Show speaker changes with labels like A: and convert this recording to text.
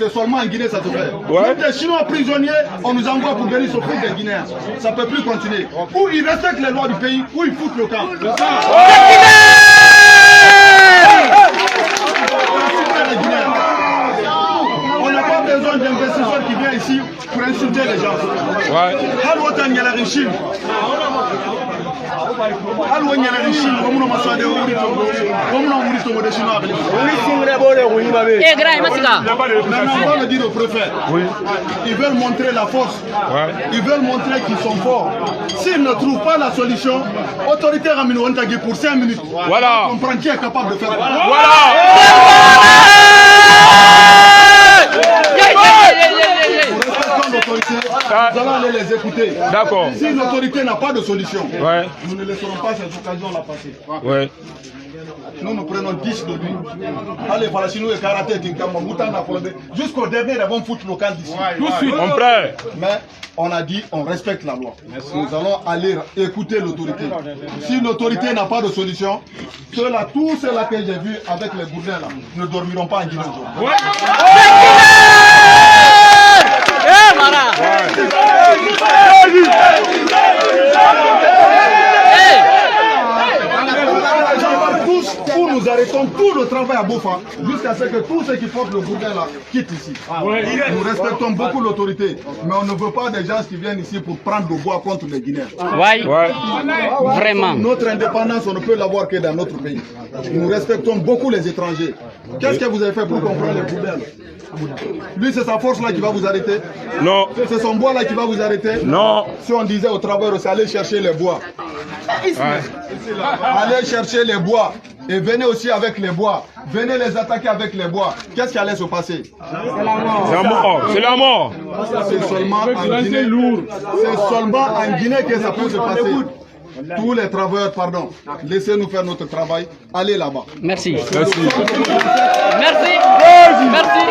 A: c'est seulement en Guinée ça se fait. Même des Chinois prisonniers, on nous envoie pour venir s'offrir des Guinéens. Ça ne peut plus continuer. Ou ils respectent les lois du pays, ou ils foutent le camp. On n'a pas besoin d'investisseurs qui viennent ici pour insulter les gens. Maintenant, on va le dire au préfet. Ils veulent montrer la force. Ils veulent montrer qu'ils sont forts. S'ils ne trouvent pas la solution, autorité ramène Wantagui pour 5 minutes.
B: Voilà.
A: On comprend qui est capable de faire ça. Nous allons aller les écouter.
B: D'accord.
A: Si l'autorité n'a pas de solution, nous ne laisserons pas cette occasion-là passer. Nous prenons 10 de lui. Allez, voilà, si nous et karaté, jusqu'au dernier, ils vont foutre local d'ici.
B: Tout de suite, on prêt.
A: Mais on a dit, on respecte la loi. Nous allons aller écouter l'autorité. Si l'autorité n'a pas de solution, tous ceux-là que j'ai vus avec les gourdins là, ne dormiront pas en Guinée aujourd'hui. Où nous arrêtons tout le travail à Boufa jusqu'à ce que tous ceux qui portent le gourdin là quittent ici. Nous respectons beaucoup l'autorité, mais on ne veut pas des gens qui viennent ici pour prendre le bois contre les Guinéens.
C: Vraiment.
A: Notre indépendance, on ne peut l'avoir que dans notre pays. Nous respectons beaucoup les étrangers. Qu'est-ce que vous avez fait pour comprendre les gourdins? Lui, c'est sa force là qui va vous arrêter?
B: Non.
A: C'est son bois là qui va vous arrêter?
B: Non.
A: Si on disait au travail, c'est aller chercher les bois. Allez chercher les bois et venez aussi avec les bois. Venez les attaquer avec les bois. Qu'est-ce qui allait se passer?
B: C'est la mort. C'est la mort.
A: C'est seulement en Guinée. C'est seulement en Guinée que ça peut se passer. Tous les travailleurs, pardon, laissez-nous faire notre travail. Allez là-bas.
C: Merci.
B: Merci.
C: Merci. Merci.